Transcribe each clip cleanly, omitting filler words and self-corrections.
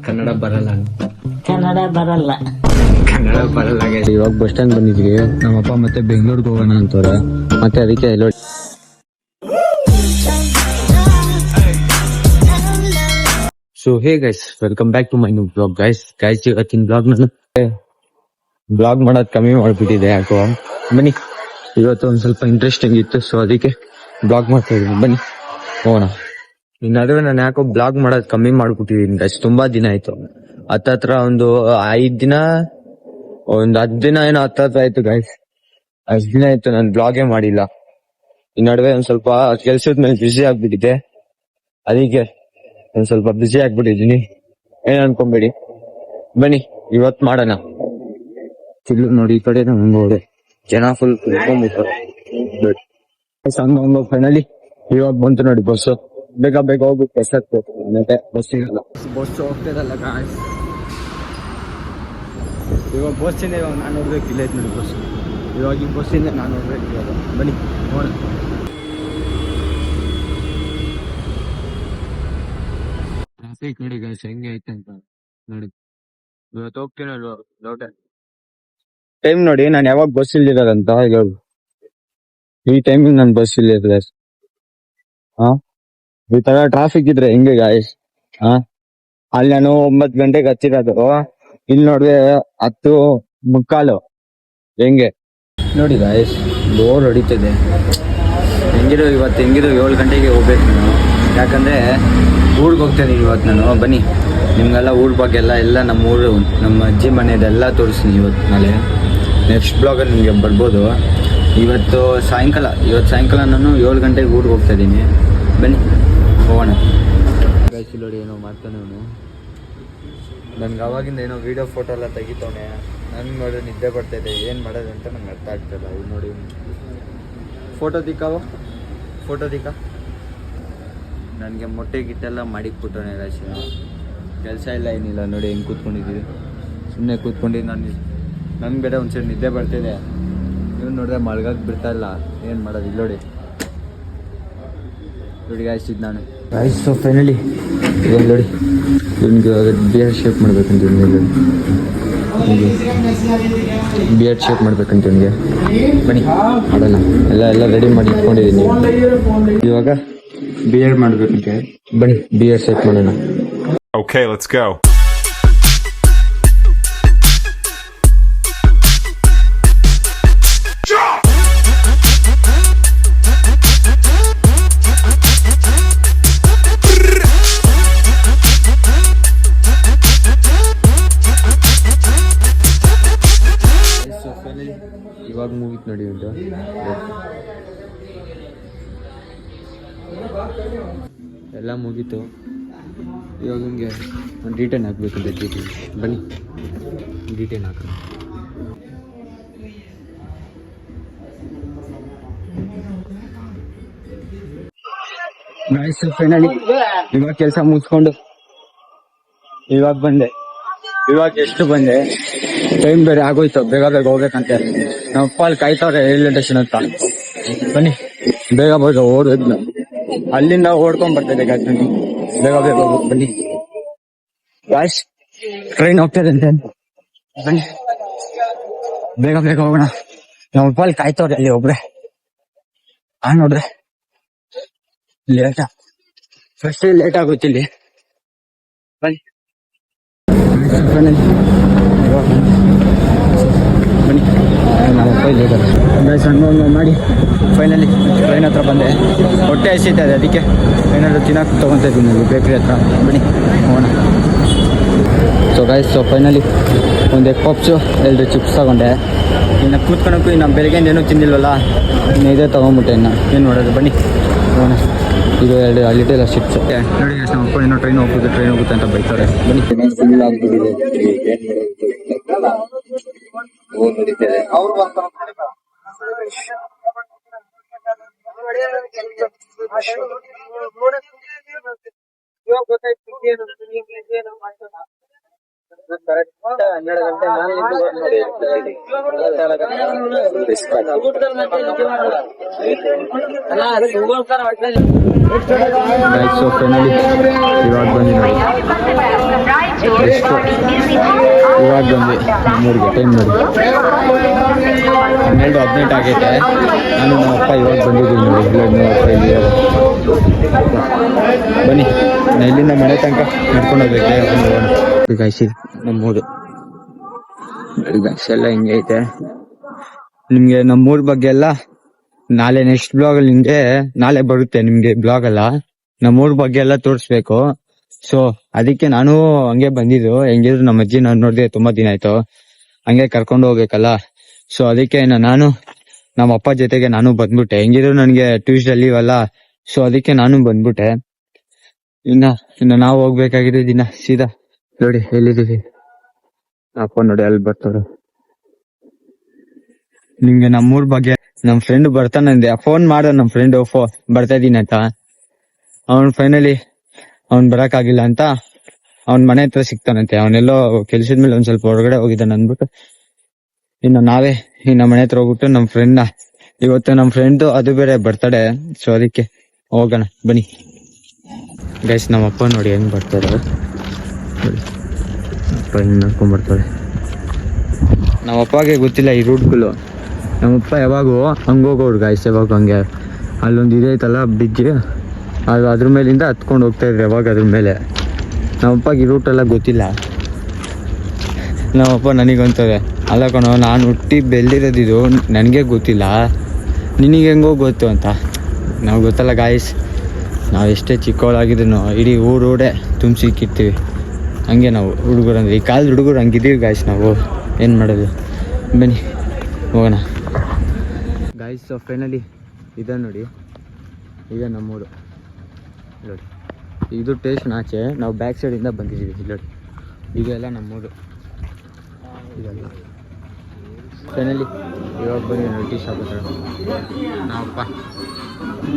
ಕನ್ನಡ ಬರಲ್ಲ ಕನ್ನಡ ಬರಲ್ಲ guys. ಇವಾಗ ಬಸ್ ಸ್ಟ್ಯಾಂಡ್ ಬಂದಿದ್ವಿ. ನಮ್ಮಪ್ಪ ಮತ್ತೆ ಬೆಂಗಳೂರಿಗೆ ಹೋಗೋಣ ಅಂತವ್ರೆ. ಮತ್ತೆ ಅದಕ್ಕೆ so hey guys, welcome back to my new blog. Guys ಇವತ್ತಿನ ಬ್ಲಾಗ್ ನಾನು ಬ್ಲಾಗ್ ಮಾಡೋದ್ ಕಮ್ಮಿ ಮಾಡ್ಬಿಟ್ಟಿದೆ ಯಾಕೋ. ಬನ್ನಿ, ಇವತ್ತು ಒಂದ್ ಸ್ವಲ್ಪ ಇಂಟ್ರೆಸ್ಟಿಂಗ್ ಇತ್ತು, ಸೊ ಅದಕ್ಕೆ ಬ್ಲಾಗ್ ಮಾಡ್ತಾ ಇದೀನಿ. ಬನ್ನಿ ಹೋಗೋಣ. ಈ ನಡುವೆ ನಾನು ಯಾಕೋ ಬ್ಲಾಗ್ ಮಾಡೋದ್ ಕಮ್ಮಿ ಮಾಡ್ಬಿಟ್ಟಿದೀನಿ ಗೈಸ್. ತುಂಬಾ ದಿನ ಆಯ್ತು, ಹತ್ತತ್ರ ಒಂದು 5 ದಿನ, ಒಂದ್ 10 ದಿನ ಏನೋ ಹತ್ತತ್ರ ಆಯ್ತು ಗೈಸ್. 10 ದಿನ ಆಯ್ತು ನಾನು ಬ್ಲಾಗೇ ಮಾಡಿಲ್ಲ. ಈ ನಡುವೆ ಒಂದ್ ಸ್ವಲ್ಪ ಕೆಲ್ಸದ ಮೇಲೆ ಬ್ಯುಸಿ ಆಗ್ಬಿಟ್ಟಿದೆ, ಅದಕ್ಕೆ ಒಂದ್ ಸ್ವಲ್ಪ ಬ್ಯುಸಿ ಆಗ್ಬಿಟ್ಟಿದೀನಿ. ಏನ್ ಅನ್ಕೊಂಬೇಡಿ, ಬನ್ನಿ ಇವತ್ ಮಾಡೋಣ. ಚಿಲ್ಲು ನೋಡಿ, ಈ ಕಡೆ ನೋಡೆ ಜನ ಫುಲ್ ಕುತ್ಕೊಂಡ್ಬಿಟ್ರು. ಹಂಗ ಫೈನಲಿ ಇವಾಗ ಬಂತು ನೋಡಿ ಬಸ್ಸು. ಬೇಗ ಹೋಗ್ಬಿಟ್ಟು ಬಸ್ ಹತ್ಬೇಕು, ಮತ್ತೆ ಬಸ್ ಸಿಗಲ್ಲ. ಬಸ್ ಹೋಗ್ತಿರಲ್ಲ ಗಾಯ್ಸ್. ಇವಾಗ ಬಸ್ಸಿಂದ ಇವಾಗ ನಾನು ನೋಡ್ಬೇಕು, ಇಲ್ಲ ಐತೆ ನೋಡಿ ಬಸ್. ಇವಾಗ ಈ ಬಸ್ಸಿಂದ ನಾನು ನೋಡ್ಬೇಕು ಇವಾಗ. ಬನ್ನಿ ನೋಡೋಣ. ಟ್ರಾಫಿಕ್ ನೋಡಿ ಗೈಸ್ ಹೆಂಗೆ ಐತೆ ಅಂತ ನೋಡಿ. ಇವತ್ತು ಹೋಗ್ತೀನಲ್ವ ಲೋಟ ಟೈಮ್ ನೋಡಿ, ನಾನು ಯಾವಾಗ ಬಸ್ ಇಲ್ದಿರೋದಂತ ಹೇಳು. ಈ ಟೈಮಿಗೆ ನಾನು ಬಸ್ ಇಲ್ಲಿರ್ಲ. ಈ ತರ ಟ್ರಾಫಿಕ್ ಇದ್ರೆ ಹೆಂಗೆ ಗಾಯ್ಸ್? ಅಲ್ಲಿ ನಾನು 9 ಗಂಟೆಗೆ ಹತ್ತಿರೋದು, ಇಲ್ಲಿ ನೋಡ್ರೆ 10:45. ಹೆಂಗೆ ನೋಡಿ ಗಾಯ್ಸ್, ಬೋರ್ ಹೊಡಿತಿದೆ. ಹೆಂಗಿರೋ 7 ಗಂಟೆಗೆ ಹೋಗ್ಬೇಕು ನಾನು, ಯಾಕಂದ್ರೆ ಊರಿಗೆ ಹೋಗ್ತೇನೆ ಇವತ್ತು ನಾನು. ಬನ್ನಿ ನಿಮ್ಗೆಲ್ಲ ಊರ ಬಗ್ಗೆ ಎಲ್ಲ ನಮ್ಮ ಊರು, ನಮ್ಮ ಅಜ್ಜಿ ಮನೆಯದೆಲ್ಲ ತೋರಿಸ್ತೀನಿ ಇವತ್ತು. ನಾಳೆ ನೆಕ್ಸ್ಟ್ ಬ್ಲಾಗಲ್ಲಿ ನಿಮಗೆ ಬರ್ಬೋದು. ಇವತ್ತು ಸಾಯಂಕಾಲ ನಾನು 7 ಗಂಟೆಗೆ ಊರಿಗೆ ಹೋಗ್ತಾ ಇದ್ದೀನಿ. ಬನ್ನಿ ಹೋಗೋಣ. ಗಾಯ್ಸ್ ನೋಡಿ ಏನೋ ಮಾಡ್ತಾನೆ ಅವನು. ನನ್ಗೆ ಅವಾಗಿಂದ ಏನೋ ವಿಡಿಯೋ ಫೋಟೋ ಎಲ್ಲ ತೆಗಿತವನೆ. ನನ್ಗೆ ನೋಡಿ ನಿದ್ದೆ ಬರ್ತಾಯಿದೆ, ಏನು ಮಾಡೋದಂತ ನಂಗೆ ಅರ್ಥ ಆಗ್ತಿಲ್ಲ. ಇದು ನೋಡಿ ಫೋಟೋ ದಿಕ್ಕ ನನಗೆ ಮೊಟ್ಟೆ ಗಿಟ್ಟೆಲ್ಲ ಮಾಡಿಕ್ಬಿಟ್ಟವನೆ ಗಾಯ್ಸ್. ಕೆಲಸ ಇಲ್ಲ ಏನಿಲ್ಲ ನೋಡಿ, ಹೆಂಗೆ ಕೂತ್ಕೊಂಡಿದ್ದೀವಿ. ಸುಮ್ಮನೆ ಕೂತ್ಕೊಂಡು ನನ್ಗೆ ಬೇರೆ ಒಂದ್ಸರಿ ನಿದ್ದೆ ಬರ್ತಿದೆ. ಇವ್ನು ನೋಡಿದ್ರೆ ಮಲ್ಗಕ್ಕೆ ಬಿಡ್ತಾ ಇಲ್ಲ, ಏನು ಮಾಡೋದು. ಇಲ್ಲಿ ನೋಡಿ ಗಾಯ್ಸ್, ಇದು ನಾನು ಗಾಯ್ಸ್. ಸೊ ಫೈನಲಿ ಇವಾಗ ನೋಡಿ, ಇವ್ನಿಗೆ ಬಿಯರ್ ಶೇಪ್ ಮಾಡ್ಬೇಕಂತ ಇವ್ನಿಗೆ, ಬಿಯರ್ ಶೇಪ್ ಮಾಡ್ಬೇಕಂತ ಇವ್ನಿಗೆ. ಬನ್ನಿ ಮಾಡೋಣ. ಎಲ್ಲ ರೆಡಿ ಮಾಡಿ ಇಟ್ಕೊಂಡಿದ್ದೀನಿ. ಇವಾಗ ಬಿಯರ್ ಮಾಡ್ಬೇಕಂತೆ. ಬನ್ನಿ ಬಿಯರ್ ಶೇಪ್ ಮಾಡೋಣ. Okay, let's go. ಇವಾಗ ಮುಗೀತು ನೋಡಿ ಉಂಟು, ಎಲ್ಲ ಮುಗೀತು. ಇವಾಗ ನಿಮಗೆ ಒಂದು ಡಿಟೈನ್ ಹಾಕ್ಬೇಕಂತ ಇದ್ದೀವಿ. ಬನ್ನಿ ಡಿಟೈನ್ ಹಾಕೋಣ. ನೈಸ್. ಫೈನಲಿ ಇವಾಗ ಕೆಲಸ ಮುಗಿಸ್ಕೊಂಡು ಇವಾಗ ಬಂದೆ. ಇವಾಗ ಎಷ್ಟು ಬಂದೆ, ಟೈಮ್ ಬೇರೆ ಆಗೋಯ್ತು, ಬೇಗ ಹೋಗ್ಬೇಕಂತೆ. ನಮ್ಮ ಅಪ್ಪ ಅಲ್ಲಿ ಕಾಯ್ತವ್ರೆ ರೈಲ್ವೆ ಸ್ಟೇಷನ್ ಅಂತ. ಬನ್ನಿ ಬೇಗ ಓಡೋದ್ನ, ಅಲ್ಲಿಂದ ಓಡ್ಕೊಂಡ್ ಬರ್ತಿದ್ದೆ ಗಾಯ್ಸ್. ಬೇಗ ಹೋಗ್ಬೇಕು. ಬನ್ನಿ ಗಾಯ್ಸ್, ಟ್ರೈನ್ ಹೋಗ್ತದೆ ಅಂತೆ. ಬನ್ನಿ ಬೇಗ ಹೋಗೋಣ. ನಮ್ಮ ಅಪ್ಪ ಅಲ್ಲಿ ಕಾಯ್ತವ್ರೆ ಅಲ್ಲಿ ಒಬ್ರೆ. ನೋಡ್ರೆ ಫಸ್ಟ್ ಲೇಟ್ ಆಗುತ್ತೆ ಇಲ್ಲಿ. ಬನ್ನಿ ನಮ್ಮಪ್ಪ ಇಲ್ಲಿ ಸಣ್ಣ ಮಾಡಿ ಫೈನಲಿ ಟ್ರೈನ್ ಹತ್ರ ಬಂದೆ. ಹೊಟ್ಟೆ ಹಸಿತಾ ಇದೆ, ಅದಕ್ಕೆ ಏನಾದರೂ ತಿನ್ನಕ್ಕೆ ತೊಗೊತಾ ಇದ್ದೀನಿ ಬೇಕ್ರಿ ಹತ್ರ. ಬನ್ನಿ ಹೋಗೋಣ. ಸೊ ಗೈಸ್, ಸೊ ಫೈನಲಿ ಒಂದು ಎಗ್ ಪಪ್ಸು, 2 ಚಿಪ್ಸ್ ತಗೊಂಡೆ. ಇನ್ನು ಕೂತ್ಕೊಳಕ್ಕೂ ಇನ್ನು ಬೆಳಗ್ಗೆಯಿಂದ ಏನೂ ತಿಂದಿಲ್ವಲ್ಲ, ಇನ್ನು ಇದೇ ತೊಗೊಂಬಿಟ್ಟೆ. ಇನ್ನು ಏನು ಮಾಡೋದು, ಬನ್ನಿ ಹೋಗೋಣ. ಇದು 2 ಲಿಟರ್ ಚಿಪ್ಸ್. ನೋಡಿ ನಮ್ಮ ಅಪ್ಪ ಏನೋ ಟ್ರೈನ್ ಹೋಗುತ್ತೆ ಅಂತ ಬೈತಾರೆ. ಬನ್ನಿ ಫುಲ್ ಆಗ್ಬಿಟ್ಟಿದೆ. ಇವಾಗ ಬಂದಿ ನೋಡಿ. ಎಷ್ಟು ಇವಾಗ ಬಂದ್ವಿ ನಮ್ಮೂರಿಗೆ ಟೈಮ್ ನೋಡಿ 12:18 ಆಗೈತೆ. ನಾನು ನಮ್ಮ ಅಪ್ಪ ಇವಾಗ ಬಂದಿದ್ದೀನಿ ನೋಡಿ. ಬನ್ನಿ ನಾನು ಇಲ್ಲಿಂದ ಮನೆ ತನಕ ನಡ್ಕೊಂಡು ಹೋಗ್ಬೇಕು. ಗಾಯ್ಸಿ ನಮ್ಮೂರು ಗಾಯ್ಸ್ ಎಲ್ಲ ಹಿಂಗೆ ಐತೆ. ನಿಮ್ಗೆ ನಮ್ಮೂರ್ ಬಗ್ಗೆ ಎಲ್ಲ ನಾಳೆ ನೆಕ್ಸ್ಟ್ ಬ್ಲಾಗ್ ಅಲ್ಲಿ ನಿಮ್ಗೆ ನಾಳೆ ಬರುತ್ತೆ ನಿಮ್ಗೆ ಬ್ಲಾಗ್ ಅಲ್ಲ, ನಮ್ಮೂರ್ ಬಗ್ಗೆ ಎಲ್ಲ ತೋರಿಸ್ಬೇಕು. ಸೊ ಅದಕ್ಕೆ ನಾನು ಹಂಗೆ ಬಂದಿದ್ದು. ಹೆಂಗಿದ್ರು ನಮ್ಮ ಅಜ್ಜಿ ನಾನು ನೋಡಿದೆ ತುಂಬಾ ದಿನ ಆಯ್ತು, ಹಂಗೆ ಕರ್ಕೊಂಡು ಹೋಗ್ಬೇಕಲ್ಲ. ಸೊ ಅದಕ್ಕೆ ನಾನು ನಮ್ಮ ಅಪ್ಪ ಜೊತೆಗೆ ನಾನು ಬಂದ್ಬಿಟ್ಟೆ. ಹೆಂಗಿದ್ರು ನನ್ಗೆ ಟ್ಯೂಸ್ಡೇ ಲೀವ್ ಅಲ್ಲ, ಸೊ ಅದಕ್ಕೆ ನಾನು ಬಂದ್ಬಿಟ್ಟೆ. ಇನ್ನ ನಾವು ಹೋಗ್ಬೇಕಾಗಿದೆ ದಿನ ಸೀದಾ ನೋಡಿ ಎಲ್ಲಿದ್ದೀವಿ. ಅಪ್ಪ ನೋಡಿ ಅಲ್ಲಿ ಬರ್ತಾರೆ. ನಿಮ್ಗೆ ನಮ್ಮೂರ್ ಬಗ್ಗೆ ನಮ್ ಫ್ರೆಂಡ್ ಬರ್ತಾನಂದೆ, ಫೋನ್ ಮಾಡೋ ನಮ್ ಫ್ರೆಂಡ್ ಬರ್ತಾ ಇದೀನಿ ಅಂತ. ಫೈನಲಿ ಅವ್ನ್ ಬರಕ್ ಆಗಿಲ್ಲ ಅಂತ ಅವ್ನ್ ಮನೆ ಹತ್ರ ಸಿಗ್ತಾನಂತೆ. ಅವನೆಲ್ಲೋ ಕೆಲ್ಸದ ಮೇಲೆ ಒಂದ್ ಸ್ವಲ್ಪ ಹೊರಗಡೆ ಹೋಗಿದ್ದಾನೆ ಅಂದ್ಬಿಟ್ಟು ಇನ್ನ ಮನೆ ಹತ್ರ ಹೋಗ್ಬಿಟ್ಟು ನಮ್ ಫ್ರೆಂಡ್ ಇವತ್ತು ನಮ್ ಫ್ರೆಂಡ್ ಅದು ಬೇರೆ ಬರ್ತಡೆ. ಸೊ ಅದಕ್ಕೆ ಹೋಗೋಣ ಬನ್ನಿ ಗೈಸ್. ನಮ್ಮ ಅಪ್ಪ ನೋಡಿ ಹೆಂಗ್ ಬರ್ತಾರೆ, ಅಪ್ಪ ಹೆಂಗ್ ನಡ್ಕೊಂಡ್ ಬರ್ತಾರೆ. ನಮ್ಮ ಅಪ್ಪಗೆ ಗೊತ್ತಿಲ್ಲ ಈ ರೂಟ್ಗಳು. ನಮ್ಮಪ್ಪ ಯಾವಾಗೂ ಹಂಗೋಗೋರು ಗಾಯ್ಸ್, ಯಾವಾಗ ಹಂಗೆ ಅಲ್ಲೊಂದು ಇದೈತಲ್ಲ ಬ್ರಿಡ್ಜ್, ಅದು ಅದ್ರ ಮೇಲಿಂದ ಹತ್ಕೊಂಡು ಹೋಗ್ತಾ ಇದ್ರು ಯಾವಾಗ ಅದ್ರ ಮೇಲೆ. ನಮ್ಮಪ್ಪಗೆ ಈ ರೂಟೆಲ್ಲ ಗೊತ್ತಿಲ್ಲ. ನಮ್ಮಪ್ಪ ನನಗಂತದೆ, ಅಲ್ಲ ಕಣೋ ನಾನು ಹುಟ್ಟಿ ಬೆಳೆದಿರೋದಿದು ನನಗೆ ಗೊತ್ತಿಲ್ಲ, ನಿನಗೆ ಹೆಂಗೋ ಗೊತ್ತು ಅಂತ. ನಾವು ಗೊತ್ತಲ್ಲ ಗಾಯ್ಸ್, ನಾವು ಎಷ್ಟೇ ಚಿಕ್ಕವಳಾಗಿದ್ರು ಇಡೀ ಊರೂಡೆ ತುಂಬಿಸಿಕ್ಕಿರ್ತೀವಿ. ಹಂಗೆ ನಾವು ಹುಡುಗರು ಅಂದರೆ ಈ ಕಾಲದ ಹುಡುಗರು ಹಂಗಿದ್ದೀವಿ ಗಾಯ್ಸ್. ನಾವು ಏನು ಮಾಡೋದು, ಬನ್ನಿ ಹೋಗೋಣ ಗಾಯ್ಸ್. ಫೈನಲಿ ಇದೆ ನೋಡಿ, ಇದೆ ನಮ್ಮೂರು ನೋಡಿ. ಇದು ಸ್ಟೇಷನ್ ಆಚೆ, ನಾವು ಬ್ಯಾಕ್ ಸೈಡಿಂದ ಬಂದಿದ್ದೀವಿ ನೋಡಿ. ಇದೆಲ್ಲ ನಮ್ಮೂರು ಇದೆಲ್ಲ. ಫೈನಲಿ ಇವಾಗ ಬನ್ನಿ ನೋಡಿ ಟೀ ಶಾಪ್ ಹತ್ರ.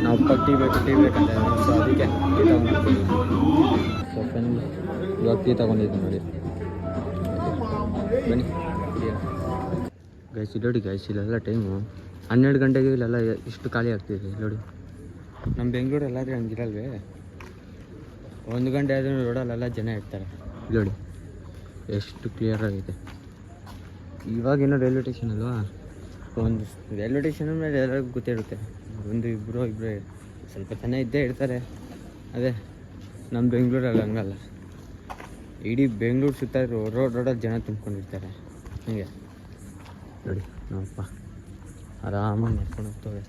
ನಾವಪ್ಪ ಟೀ ಬೇಕಂತ, ಸೊ ಅದಕ್ಕೆ ಟೀ ತಗೊಂಡಿದ್ದೀವಿ. ಸೊ ಫೈನಲಿ ಇವಾಗ ಟೀ ತಗೊಂಡಿದ್ದೀವಿ ನೋಡಿ. ಬನ್ನಿ ಗೈಸ್ ನೋಡಿ. ಗೈಸ್ ಇಲ್ಲೆಲ್ಲ ಟೈಮು 12 ಗಂಟೆಗೆ ಇಲ್ಲೆಲ್ಲ ಇಷ್ಟು ಖಾಲಿ ಆಗ್ತಿದೆ ನೋಡಿ. ನಮ್ಮ ಬೆಂಗಳೂರಲ್ಲಾದರೆ ಹಂಗಿರಲ್ವೇ, 1 ಗಂಟೆ ಆದ್ರೂ ರೋಡಲ್ಲೆಲ್ಲ ಜನ ಇರ್ತಾರೆ ನೋಡಿ. ಎಷ್ಟು ಕ್ಲಿಯರ್ ಆಗಿದೆ. ಇವಾಗೇನೋ ರೈಲ್ವೆ ಸ್ಟೇಷನ್ ಅಲ್ವಾ, ಒಂದು ರೈಲ್ವೆ ಸ್ಟೇಷನ್ ಮೇಲೆ ಎಲ್ಲರಿಗೂ ಗೊತ್ತಿರುತ್ತೆ. ಒಂದು ಇಬ್ಬರು ಸ್ವಲ್ಪ ಜನ ಇದ್ದೇ ಇರ್ತಾರೆ. ಅದೇ ನಮ್ಮ ಬೆಂಗಳೂರಲ್ಲಿ ಹಂಗಲ್ಲ, ಇಡೀ ಬೆಂಗಳೂರು ಸುತ್ತ ರೋಡಲ್ಲಿ ಜನ ತುಂಬ್ಕೊಂಡಿರ್ತಾರೆ. ಹೀಗೆ ನೋಡಿ ನಮ್ಮಪ್ಪ ಆರಾಮಾಗಿ ನಡ್ಕೊಂಡು ಹೋಗ್ತವೆ.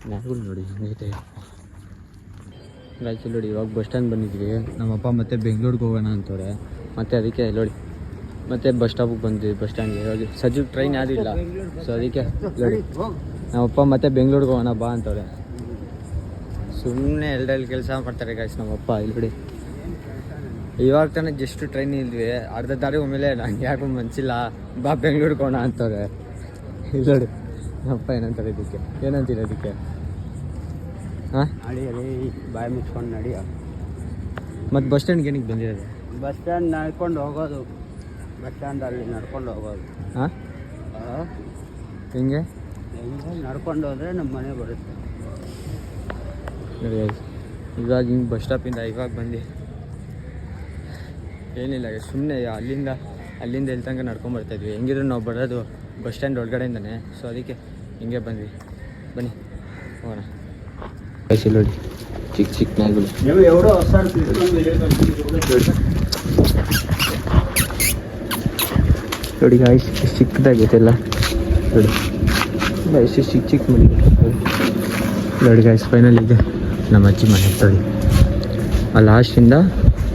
ನಾವುಗಳು ನೋಡಿ ಹಂಗೈತೆ ಗಾಯ್ಸ್ ನೋಡಿ. ಇವಾಗ ಬಸ್ ಸ್ಟ್ಯಾಂಡ್ ಬಂದಿದ್ವಿ. ನಮ್ಮಪ್ಪ ಮತ್ತೆ ಬೆಂಗಳೂರಿಗೆ ಹೋಗೋಣ ಅಂತವ್ರೆ, ಮತ್ತು ಅದಕ್ಕೆ ನೋಡಿ ಮತ್ತೆ ಬಸ್ ಸ್ಟಾಪಿಗೆ ಬಂದ್ವಿ. ಬಸ್ ಸ್ಟ್ಯಾಂಡ್ಗೆ ಹೋಗಿ ಸಜ್ಜು ಟ್ರೈನ್ ಯಾವುದಿಲ್ಲ, ಸೊ ಅದಕ್ಕೆ ನೋಡಿ ನಮ್ಮಪ್ಪ ಮತ್ತೆ ಬೆಂಗಳೂರಿಗೆ ಹೋಗೋಣ ಬಾ ಅಂತವ್ರೆ. ಸುಮ್ಮನೆ ಎಲ್ಲರಲ್ಲಿ ಕೆಲಸ ಮಾಡ್ತಾರೆ ಗಾಯ್ಸ್ ನಮ್ಮಪ್ಪ. ಇಲ್ಲಿ ನೋಡಿ ಇವಾಗ ತಾನೇ ಜಸ್ಟ್ ಟ್ರೈನ್ ಇಲ್ವಿ, ಅರ್ಧ ದಾರಿ ಒಮ್ಮೆಲೆ ನಂಗೆ ಯಾಕೋ ಮನ್ಸಿಲ್ಲ ಬಾ ಬೆಂಗಳೂರಿಗೆ ಹೋಗೋಣ ಅಂತವ್ರೆ. ಇಲ್ಲಿ ನೋಡಿ ನಮ್ಮಪ್ಪ ಏನಂತಾರೆ ಇದಕ್ಕೆ, ಏನಂತೀರ ಅದಕ್ಕೆ? ಹಾಂ ನಡಿಯಲಿ, ಬಾಯಿ ಮುಚ್ಕೊಂಡು ನಡಿಯ. ಮತ್ತು ಬಸ್ ಸ್ಟ್ಯಾಂಡ್ಗೆ ಏನಕ್ಕೆ ಬಂದಿರೋದು? ಬಸ್ ಸ್ಟ್ಯಾಂಡ್ ನಡ್ಕೊಂಡು ಹೋಗೋದು, ಬಸ್ ಸ್ಟ್ಯಾಂಡಲ್ಲಿ ನಡ್ಕೊಂಡು ಹೋಗೋದು. ಹಾಂ ಹೆಂಗೆ ನಡ್ಕೊಂಡು ಹೋದರೆ ನಮ್ಮ ಮನೆ ಬರುತ್ತೆ ನೋಡಿ. ಇವಾಗ ಹಿಂಗೆ ಬಸ್ ಸ್ಟಾಪಿಂದ ಇವಾಗ ಬಂದು ಏನಿಲ್ಲ, ಸುಮ್ಮನೆ ಅಲ್ಲಿಂದ ಎಲ್ಲಿ ತನಕ ನಡ್ಕೊಂಬರ್ತಾಯಿದ್ವಿ. ಹೆಂಗಿದ್ರು ನಾವು ಬರೋದು ಬಸ್ ಸ್ಟ್ಯಾಂಡ್ ಒಳಗಡೆಯಿಂದನೇ, ಸೊ ಅದಕ್ಕೆ ಹಿಂಗೆ ಬಂದ್ವಿ. ಬನ್ನಿ ಹೋಗೋಣ. ನೋಡಿ ಚಿಕ್ಕ ನಾಯಿಗಳು ನೋಡಿ ಗಾಯ್ಸ್, ಚಿಕ್ಕದಾಗೈತೆ ಎಲ್ಲ ನೋಡಿ ಗಾಯ್ಸ್, ಚಿಕ್ಕ ಮನೆ ನೋಡಿ ಗಾಯ್ಸ್. ಫೈನಲ್ ಇದೆ ನಮ್ಮ ಅಜ್ಜಿ ಮನೆ ನೋಡಿ, ಆ ಲಾಸ್ಟಿಂದ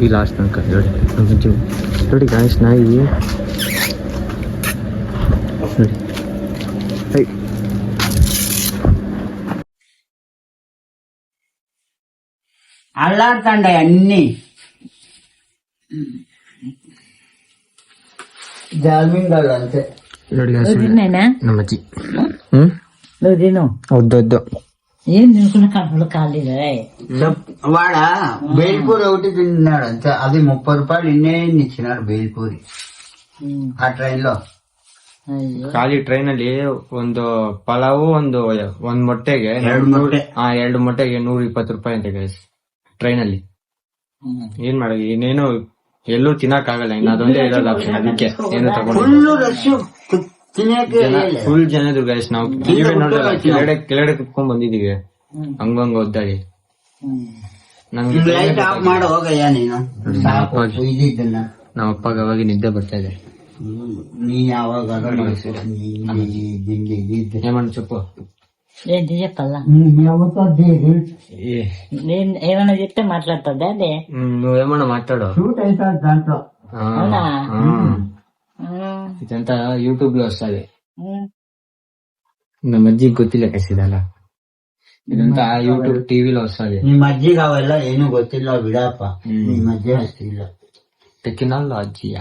ಈ ಲಾಸ್ಟ್ ತನಕ ನೋಡಿ ನಮ್ಮ ಅಜ್ಜಿ ನೋಡಿ ಗಾಯ್ಸ್. ನಾಯಿ ನೋಡಿ అల్లాడుతాండే అన్ని జామీన్ అంతే ನೋಡಿ ನಮ್ಮ ಅಜ್ಜಿ. నువ్వు తిను. వద్దు ఏం తినుకున్న కడుపులో కాలేదే. వాడ బేల్పూరి ఒకటి తిన్నాడు అంతే, అది 30 రూపాయలు ఇన్నే ఇచ్చినాడు బేల్పూరి ఆ ట్రైన్ లో. ಖಾಲಿ ಟ್ರೈನ್ ಅಲ್ಲಿ ಒಂದು ಪಲಾವು ಒಂದ್ ಮೊಟ್ಟೆಗೆ 2 ಮೊಟ್ಟೆ 2 ಮೊಟ್ಟೆಗೆ 120 ರೂಪಾಯಿ ಅಂತ ಗೈಸ್ ಟ್ರೈನ್ ಅಲ್ಲಿ. ಏನ್ ಮಾಡಿ ಇನ್ನೇನು ಎಲ್ಲೂ ತಿನ್ನಕ್ ಆಗಲ್ಲ ಇನ್ನು ಅದೊಂದೇ ಇರೋದು ಆಪ್ಷನ್. ಅದಕ್ಕೆ ಏನು ತಗೊಂಡು ಫುಲ್ಲು ರಶ್ ತಿನ್ನಕ್ಕೆ ಇಲ್ಲ. ಫುಲ್ ಜನ ಇದ್ರು ಗೈಸ್. ನಾವು ನೀವೇ ನೋಡಲ್ಲ, ಕೆಳಗಡೆ ಕುತ್ಕೊಂಡ್ ಬಂದಿದೀವಿ ಹಂಗಂಗ ಓದ್ದಾಗಿ. ನಮ್ಗೆ ಲೈಟ್ ಆಫ್ ಮಾಡಿ ಹೋಗಯ್ಯ ನೀನು. ಸಾಕು ಇದಿದ್ದನ್ನ. ನಮ್ಮ ಅಪ್ಪಗೆ ಅವಾಗ ನಿದ್ದೆ ಬರ್ತಾ ಇದೆ. ನೀ ಯಾವಾಗ ಏಮನ್ ಚುಪ್ಪು చెప్పాలా ಏ నేను ఏమైనా చెప్తే మాట్లాడుతుందా అదే నువ్వు ఏమన్నా మాట్లాడు. షూట్ అవుతుంది దాంట్లో. అవునా ఇదంతా యూట్యూబ్ లో వస్తుంది. ನಮ್ಮ ಅಜ್ಜಿಗೆ ಗೊತ್ತಿಲ್ಲ ಕಸಿದಲ್ಲ, ಇದಂతా ಯೂಟ್ಯೂಬ್ ಟಿವಿలో వస్తుంది. ನಿಮ್ಮ ಅಜ್ಜಿಗೆ ಅವೆಲ್ಲ ಏನು ಗೊತ್ತಿಲ್ಲ ಬಿಡಪ್ಪ. ನಿಮ್ಮ ಅಜ್ಜಿ ಅಷ್ಟಿಲ್ಲ. ತೆಕ್ಕಿನಲ್ಲ ಅಜ್ಜಿಯ.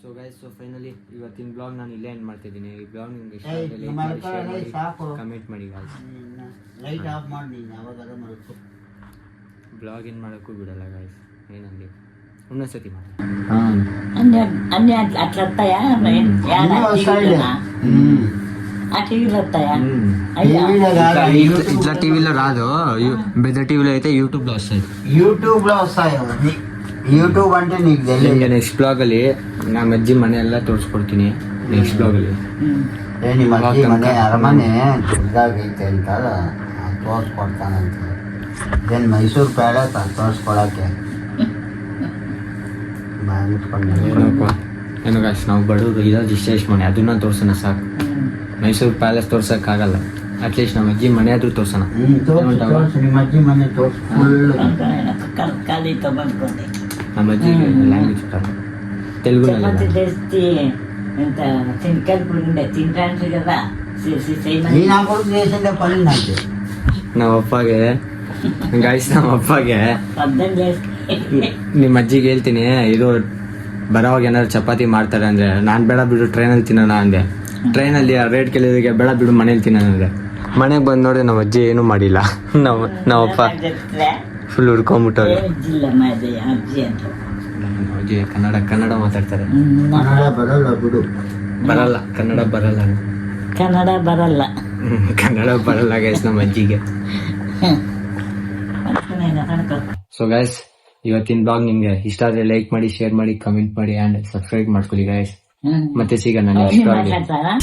ಸೊ ಗೈಸ್, ಸೊ ಫೈನಲಿ ಇವತ್ತಿನ ಬ್ಲಾಗ್ ನಾನು ಇಲ್ಲೇ ಎಂಡ್ ಮಾಡ್ತಿದ್ದೀನಿ. ಈ ಬ್ಲಾಗ್ ನಿಮ್ಗೆ ಇಷ್ಟ ಆದರೆ ಲೈಕ್ ಮಾಡಿ, ಶೇರ್ ಮಾಡಿ, ಕಮೆಂಟ್ ಮಾಡಿ ಗೈಸ್. ಲೈಟ್ ಆಫ್ ಮಾಡಿ ನೀನು ಯಾವಾಗಾರ ಮಾಡ್ಕೊ. ಬ್ಲಾಗ್ ಏನು ಮಾಡೋಕ್ಕೂ ಬಿಡಲ್ಲ ಗೈಸ್. ಏನಂದಿ ಇನ್ನೊಂದ್ಸತಿ ಮಾಡಿ. అన్ని అట్లా వస్తాయా ఆ టీవీలో వస్తాయా అయ్యా ఇట్లా టీవీలో రాదు, పెద్ద టీవీలో అయితే యూట్యూబ్ లో వస్తుంది. యూట్యూబ్ లో వస్తాయి. ಯೂಟ್ಯೂಬ್ ಅಂದ್ರೆ ನೀಕ್ తెలియదు. ನೆಕ್ಸ್ಟ್ ಬ್ಲಾಗ್ ಅಲ್ಲಿ ನಮ್ಮ ಅಜ್ಜಿ ಮನೆ ಎಲ್ಲ ತೋರಿಸ್ಕೊಡ್ತೀನಿ. ನೆಕ್ಸ್ಟ್ ಬ್ಲಾಗ್ ಅಲ್ಲಿ ನಿಮ್ಮ ಅಜ್ಜಿ ಮನೆ ಅರಮನೆ ದೊಡ್ಡದಾಗೈತೆ ಅಂತ ತೋರಿಸ್ಕೊಡ್ತಾನಂತ. ಏನ್ ಮೈಸೂರು ಪ್ಯಾಲೇಸ್ ತೋರಿಸ್ಕೊಳಕ್ಕೆ ಏನೋ ಗಾಯ್ಸ್, ನಾವು ಬಡವರು ಇರೋದು ಇಷ್ಟೇಷ್ಟು ಮನೆ, ಅದನ್ನ ತೋರ್ಸೋಣ ಸಾಕು. ಮೈಸೂರು ಪ್ಯಾಲೇಸ್ ತೋರ್ಸಕ್ಕಾಗಲ್ಲ, ಅಟ್ಲೀಸ್ಟ್ ನಮ್ಮ ಅಜ್ಜಿ ಮನೆ ಆದ್ರೂ ತೋರ್ಸೋಣ. ನಿಮ್ಮ ಅಜ್ಜಿ ಮನೆ ತೋರ್ಸ್. ఖాళీతో పడుకోండి. ನಮ್ಮ ಅಜ್ಜಿಗೆ ಲ್ಯಾಂಗ್ವೇಜ್ తెలుగులో చపాతి తెచ్చి ఎంత కలుపులు ఉండే తింటాను కదా ನೀನ್ ಹಾಕೊಂಡು చేసిందే పని నాకు. ನಮ್ಮ ಅಪ್ಪಗೆ ಗಾಯ್ಸ್, ನಮ್ಮ ಅಪ್ಪಗೆ అర్థం చేస్తే ನಿಮ್ಮ ಅಜ್ಜಿಗೆ ಹೇಳ್ತೀನಿ, ಇದು ಬರೋವಾಗ ಏನಾದ್ರು ಚಪಾತಿ ಮಾಡ್ತಾರೆ ಅಂದ್ರೆ ನಾನ್ ಬೇಡ ಬಿಡು ಟ್ರೈನಲ್ಲಿ ತಿನ್ನೋಣ ಅಂದೆ. ಟ್ರೈನಲ್ಲಿ ರೇಟ್ ಕೇಳಿದಕ್ಕೆ ಬೇಡ ಬಿಡು ಮನೇಲಿ ತಿನ್ನೋಣ ಅಂದ್ರೆ ಮನೆಗೆ ಬಂದು ನೋಡಿ ನಮ್ಮ ಅಜ್ಜಿ ಏನೂ ಮಾಡಿಲ್ಲ. ನಮ್ಮಪ್ಪ ಫುಲ್ ಹುಡ್ಕೊಂಡ್ಬಿಟ್ಟವ್ರೆ. ಜಿಲ್ಲ ಮಾದಿ ಅಜ್ಜಿ ಅಂತ ಅಜ್ಜಿ ಕನ್ನಡ ಮಾತಾಡ್ತಾರೆ. ಕನ್ನಡ ಬರಲ್ಲ ಬಿಡು. ಬರಲ್ಲ ಕನ್ನಡ ಬರಲ್ಲ. ಕನ್ನಡ ಬರಲ್ಲ. ಕನ್ನಡ ಬರಲ್ಲ ಗೈಸ್ ನಮ್ಮ ಅಜ್ಜಿಗೆ. ಸೊ ಗೈಸ್, ಇವತ್ತಿನ ಬ್ಲಾಗ್ ನಿಮ್ಗೆ ಇಷ್ಟ ಆದ್ರೆ ಲೈಕ್ ಮಾಡಿ, ಶೇರ್ ಮಾಡಿ, ಕಮೆಂಟ್ ಮಾಡಿ ಅಂಡ್ ಸಬ್ಸ್ಕ್ರೈಬ್ ಮಾಡ್ಕೊಳ್ಳಿ ಗೈಸ್. ಮತ್ತೆ ಸಿಗೋಣ ನೆಕ್ಸ್ಟ್ ಬ್ಲಾಗ್. ಮಾತಾಡ್ತಾರಾ